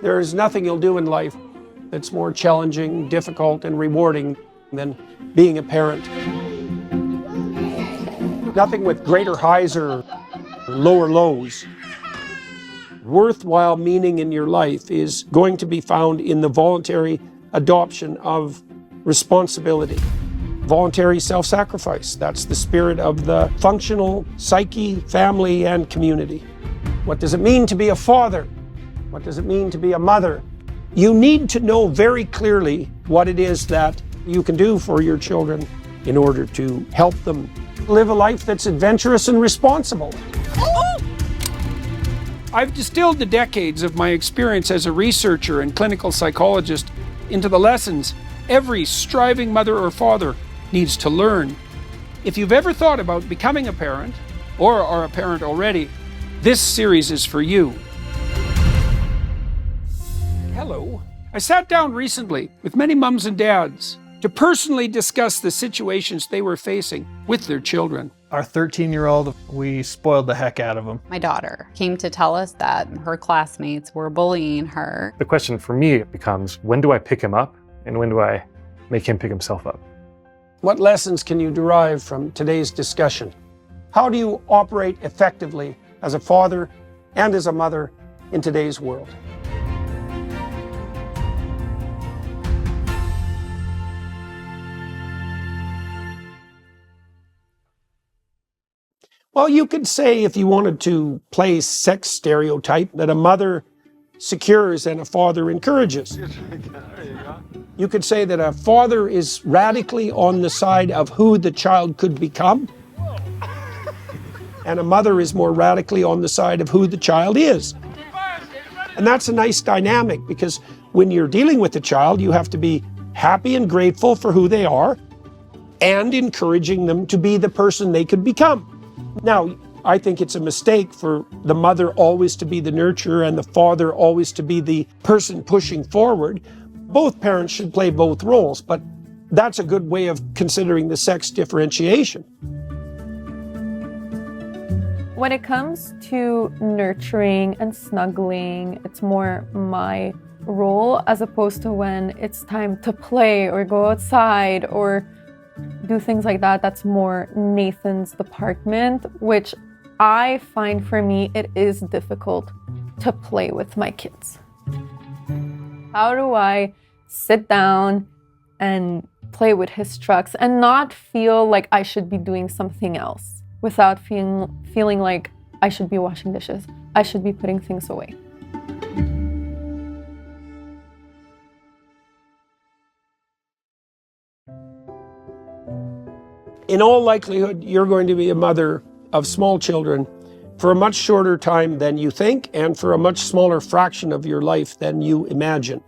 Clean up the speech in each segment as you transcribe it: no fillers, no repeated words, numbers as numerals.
There is nothing you'll do in life that's more challenging, difficult, and rewarding than being a parent. Nothing with greater highs or lower lows. Worthwhile meaning in your life is going to be found in the voluntary adoption of responsibility. Voluntary self-sacrifice. That's the spirit of the functional psyche, family, and community. What does it mean to be a father? What does it mean to be a mother? You need to know very clearly what it is that you can do for your children in order to help them live a life that's adventurous and responsible. I've distilled the decades of my experience as a researcher and clinical psychologist into the lessons every striving mother or father needs to learn. If you've ever thought about becoming a parent, or are a parent already, this series is for you. Hello. I sat down recently with many mums and dads to personally discuss the situations they were facing with their children. Our 13-year-old, we spoiled the heck out of him. My daughter came to tell us that her classmates were bullying her. The question for me becomes, when do I pick him up and when do I make him pick himself up? What lessons can you derive from today's discussion? How do you operate effectively as a father and as a mother in today's world? Well, you could say, if you wanted to play sex stereotype, that a mother secures and a father encourages. You could say that a father is radically on the side of who the child could become, and a mother is more radically on the side of who the child is. And that's a nice dynamic, because when you're dealing with the child, you have to be happy and grateful for who they are and encouraging them to be the person they could become. Now, I think it's a mistake for the mother always to be the nurturer and the father always to be the person pushing forward. Both parents should play both roles, but that's a good way of considering the sex differentiation. When it comes to nurturing and snuggling, it's more my role, as opposed to when it's time to play or go outside or do things like that. That's more Nathan's department, which I find for me it is difficult to play with my kids. How do I sit down and play with his trucks and not feel like I should be doing something else without feeling like I should be washing dishes, I should be putting things away? In all likelihood, you're going to be a mother of small children for a much shorter time than you think and for a much smaller fraction of your life than you imagine.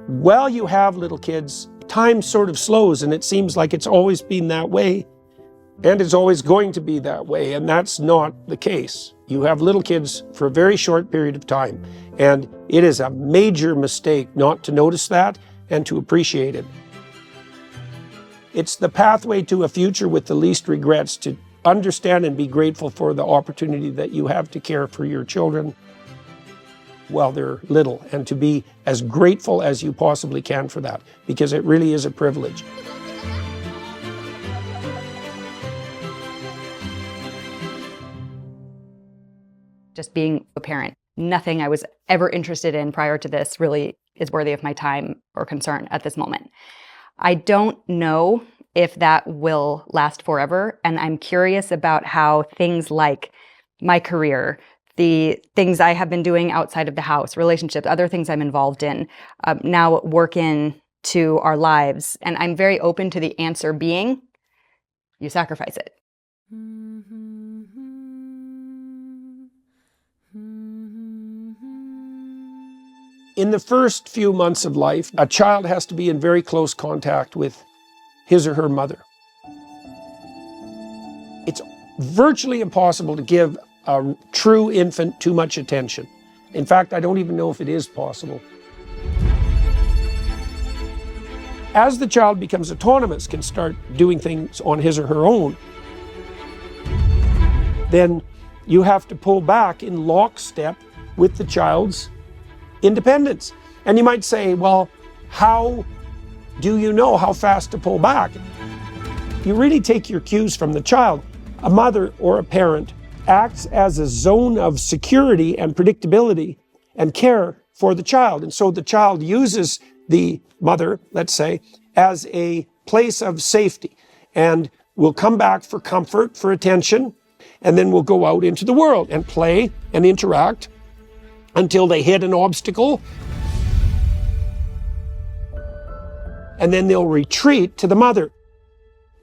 While you have little kids, time sort of slows, and it seems like it's always been that way and it's always going to be that way, and that's not the case. You have little kids for a very short period of time, and it is a major mistake not to notice that and to appreciate it. It's the pathway to a future with the least regrets, to understand and be grateful for the opportunity that you have to care for your children while they're little, and to be as grateful as you possibly can for that, because it really is a privilege. Just being a parent, nothing I was ever interested in prior to this really is worthy of my time or concern at this moment. I don't know if that will last forever, and I'm curious about how things like my career, the things I have been doing outside of the house, relationships, other things I'm involved in, now work into our lives. And I'm very open to the answer being, you sacrifice it. In the first few months of life, a child has to be in very close contact with his or her mother. It's virtually impossible to give a true infant too much attention. In fact, I don't even know if it is possible. As the child becomes autonomous, can start doing things on his or her own, then you have to pull back in lockstep with the child's independence. And you might say, well, how do you know how fast to pull back? You really take your cues from the child. A mother or a parent acts as a zone of security and predictability and care for the child. And so the child uses the mother, let's say, as a place of safety and will come back for comfort, for attention, and then will go out into the world and play and interact until they hit an obstacle. And then they'll retreat to the mother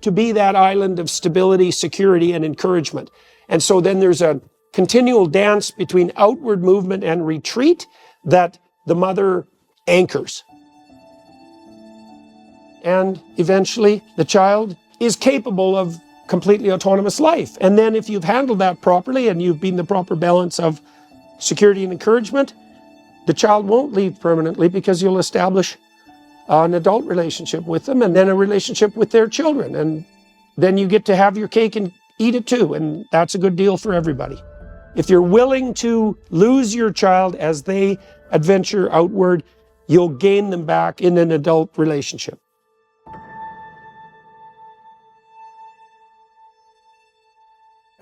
to be that island of stability, security, and encouragement. And so then there's a continual dance between outward movement and retreat that the mother anchors. And eventually the child is capable of completely autonomous life. And then if you've handled that properly and you've been the proper balance of security and encouragement, the child won't leave permanently because you'll establish an adult relationship with them and then a relationship with their children. And then you get to have your cake and eat it too. And that's a good deal for everybody. If you're willing to lose your child as they adventure outward, you'll gain them back in an adult relationship.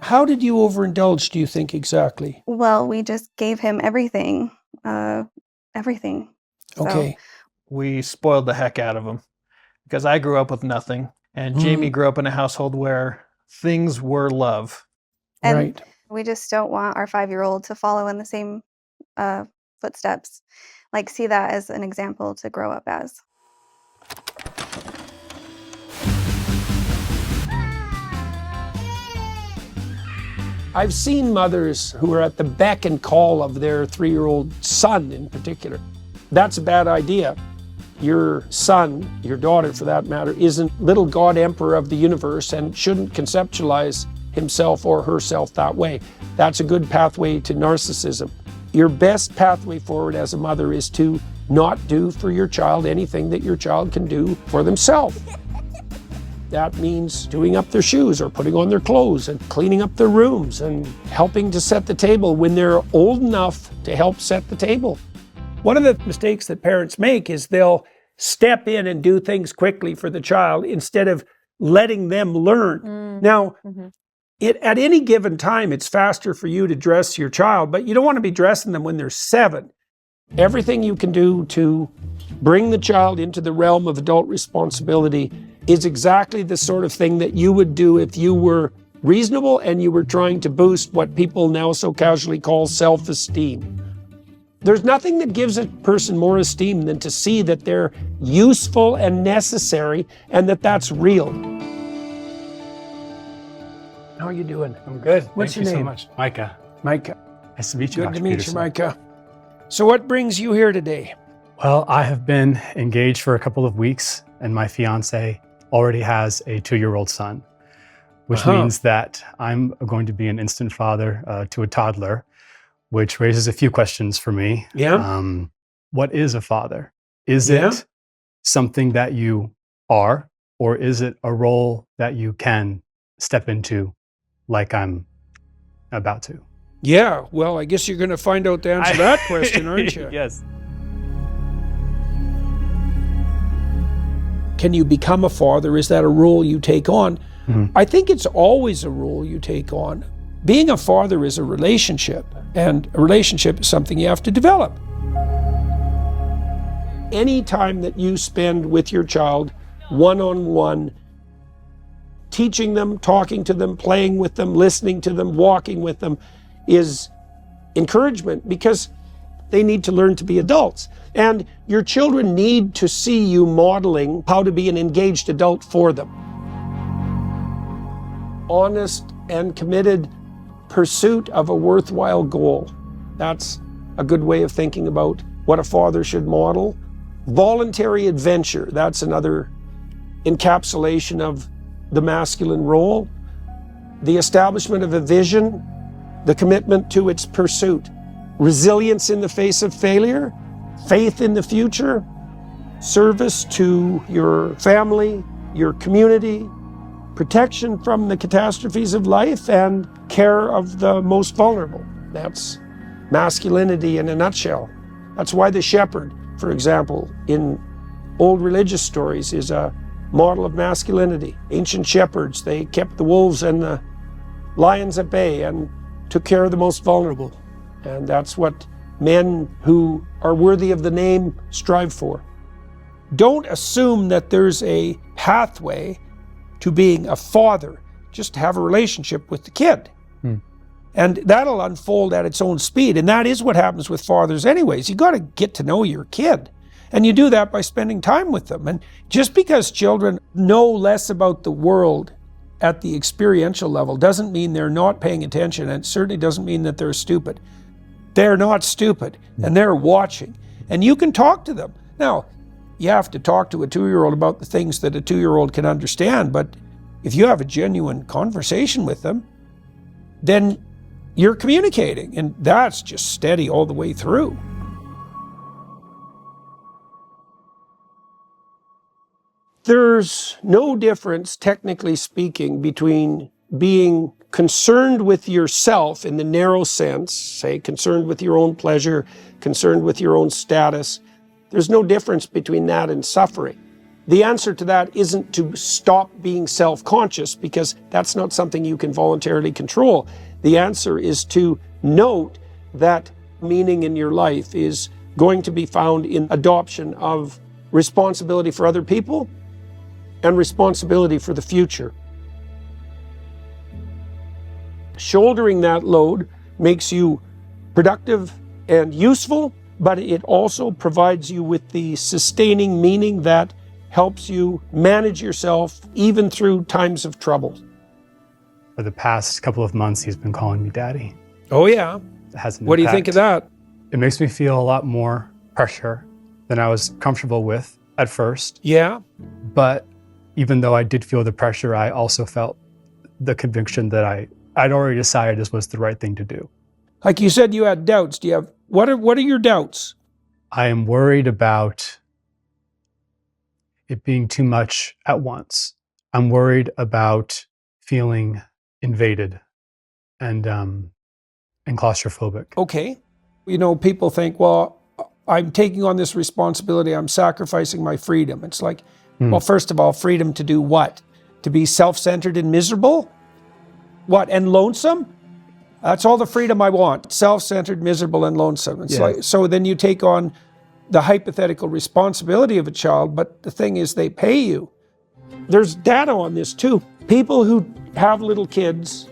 How did you overindulge, do you think, exactly? Well, we just gave him everything. Everything. Okay. We spoiled the heck out of him because I grew up with nothing, and Jamie grew up in a household where things were love. And Right. we just don't want our 5-year-old to follow in the same footsteps. Like, see that as an example to grow up as. I've seen mothers who are at the beck and call of their 3-year-old son in particular. That's a bad idea. Your son, your daughter for that matter, isn't little God Emperor of the universe and shouldn't conceptualize himself or herself that way. That's a good pathway to narcissism. Your best pathway forward as a mother is to not do for your child anything that your child can do for themselves. That means doing up their shoes or putting on their clothes and cleaning up their rooms and helping to set the table when they're old enough to help set the table. One of the mistakes that parents make is they'll step in and do things quickly for the child instead of letting them learn. Now, at any given time, it's faster for you to dress your child, but you don't want to be dressing them when they're 7. Everything you can do to bring the child into the realm of adult responsibility is exactly the sort of thing that you would do if you were reasonable and you were trying to boost what people now so casually call self-esteem. There's nothing that gives a person more esteem than to see that they're useful and necessary and that that's real. How are you doing? I'm good. What's Thank your you name? so much. Micah. Micah. Nice to meet you, Good to Dr. meet you, Peterson. Micah. So what brings you here today? Well, I have been engaged for a couple of weeks, and my fiance already has a 2-year-old son, which means that I'm going to be an instant father to a toddler, which raises a few questions for me. Yeah. What is a father? Is Yeah. it something that you are, or is it a role that you can step into like I'm about to? Yeah, well, I guess you're going to find out the answer to that question, aren't you? Yes. Can you become a father? Is that a role you take on? I think it's always a role you take on. Being a father is a relationship, and a relationship is something you have to develop. Any time that you spend with your child one-on-one, teaching them, talking to them, playing with them, listening to them, walking with them, is encouragement because they need to learn to be adults. And your children need to see you modeling how to be an engaged adult for them. Honest and committed pursuit of a worthwhile goal. That's a good way of thinking about what a father should model. Voluntary adventure, that's another encapsulation of the masculine role. The establishment of a vision, the commitment to its pursuit. Resilience in the face of failure, faith in the future, service to your family, your community, protection from the catastrophes of life, and care of the most vulnerable. That's masculinity in a nutshell. That's why the shepherd, for example, in old religious stories is a model of masculinity. Ancient shepherds, they kept the wolves and the lions at bay and took care of the most vulnerable. And that's what men who are worthy of the name strive for. Don't assume that there's a pathway to being a father. Just have a relationship with the kid. And that'll unfold at its own speed. And that is what happens with fathers anyways. You got to get to know your kid. And you do that by spending time with them. And just because children know less about the world at the experiential level doesn't mean they're not paying attention, and it certainly doesn't mean that they're stupid. They're not stupid, and they're watching. And you can talk to them. Now, you have to talk to a 2-year-old about the things that a 2-year-old can understand, but if you have a genuine conversation with them, then you're communicating, and that's just steady all the way through. There's no difference, technically speaking, between being concerned with yourself in the narrow sense, say concerned with your own pleasure, concerned with your own status. There's no difference between that and suffering. The answer to that isn't to stop being self-conscious, because that's not something you can voluntarily control. The answer is to note that meaning in your life is going to be found in adoption of responsibility for other people and responsibility for the future. Shouldering that load makes you productive and useful, but it also provides you with the sustaining meaning that helps you manage yourself even through times of trouble. For the past couple of months, he's been calling me daddy. Oh yeah. It has an What do you think of impact. that? It makes me feel a lot more pressure than I was comfortable with at first. Yeah. But even though I did feel the pressure, I also felt the conviction that I'd already decided this was the right thing to do. Like you said, you had doubts. Do you have what are your doubts? I am worried about it being too much at once. I'm worried about feeling invaded and claustrophobic. Okay. You know, people think, well, I'm taking on this responsibility. I'm sacrificing my freedom. It's like, well, first of all, freedom to do what? To be self-centered and miserable? What, and lonesome? That's all the freedom I want. Self-centered, miserable, and lonesome. It's like, so then you take on the hypothetical responsibility of a child, but the thing is they pay you. There's data on this too. People who have little kids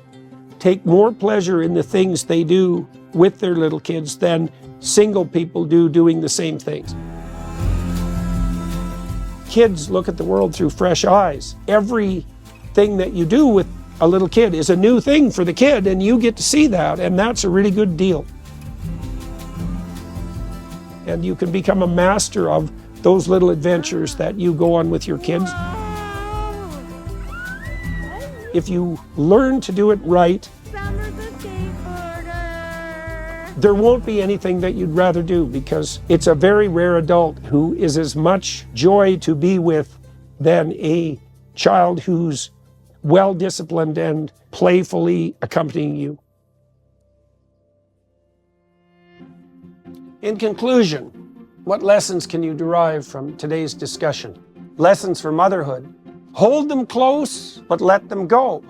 take more pleasure in the things they do with their little kids than single people do doing the same things. Kids look at the world through fresh eyes. Everything that you do with a little kid is a new thing for the kid, and you get to see that, and that's a really good deal. And you can become a master of those little adventures that you go on with your kids. If you learn to do it right, there won't be anything that you'd rather do, because it's a very rare adult who is as much joy to be with than a child who's well-disciplined and playfully accompanying you. In conclusion, what lessons can you derive from today's discussion? Lessons for motherhood. Hold them close, but let them go.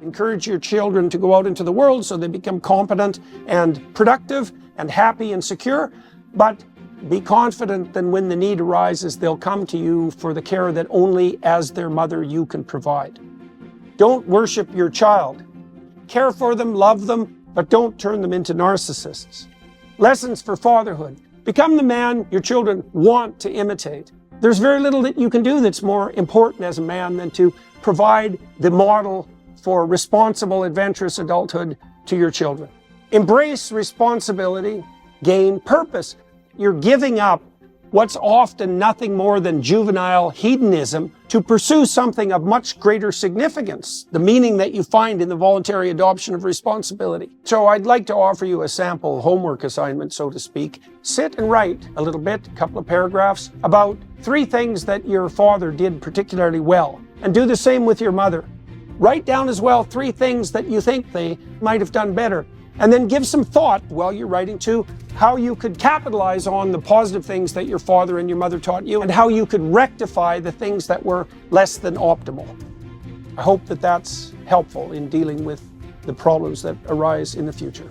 Encourage your children to go out into the world so they become competent and productive and happy and secure, but be confident that when the need arises, they'll come to you for the care that only as their mother you can provide. Don't worship your child. Care for them, love them, but don't turn them into narcissists. Lessons for fatherhood. Become the man your children want to imitate. There's very little that you can do that's more important as a man than to provide the model for responsible, adventurous adulthood to your children. Embrace responsibility, gain purpose. You're giving up what's often nothing more than juvenile hedonism to pursue something of much greater significance, the meaning that you find in the voluntary adoption of responsibility. So I'd like to offer you a sample homework assignment, so to speak. Sit and write a little bit, a couple of paragraphs, about 3 things that your father did particularly well, and do the same with your mother. Write down as well 3 things that you think they might have done better. And then give some thought while you're writing to how you could capitalize on the positive things that your father and your mother taught you and how you could rectify the things that were less than optimal. I hope that that's helpful in dealing with the problems that arise in the future.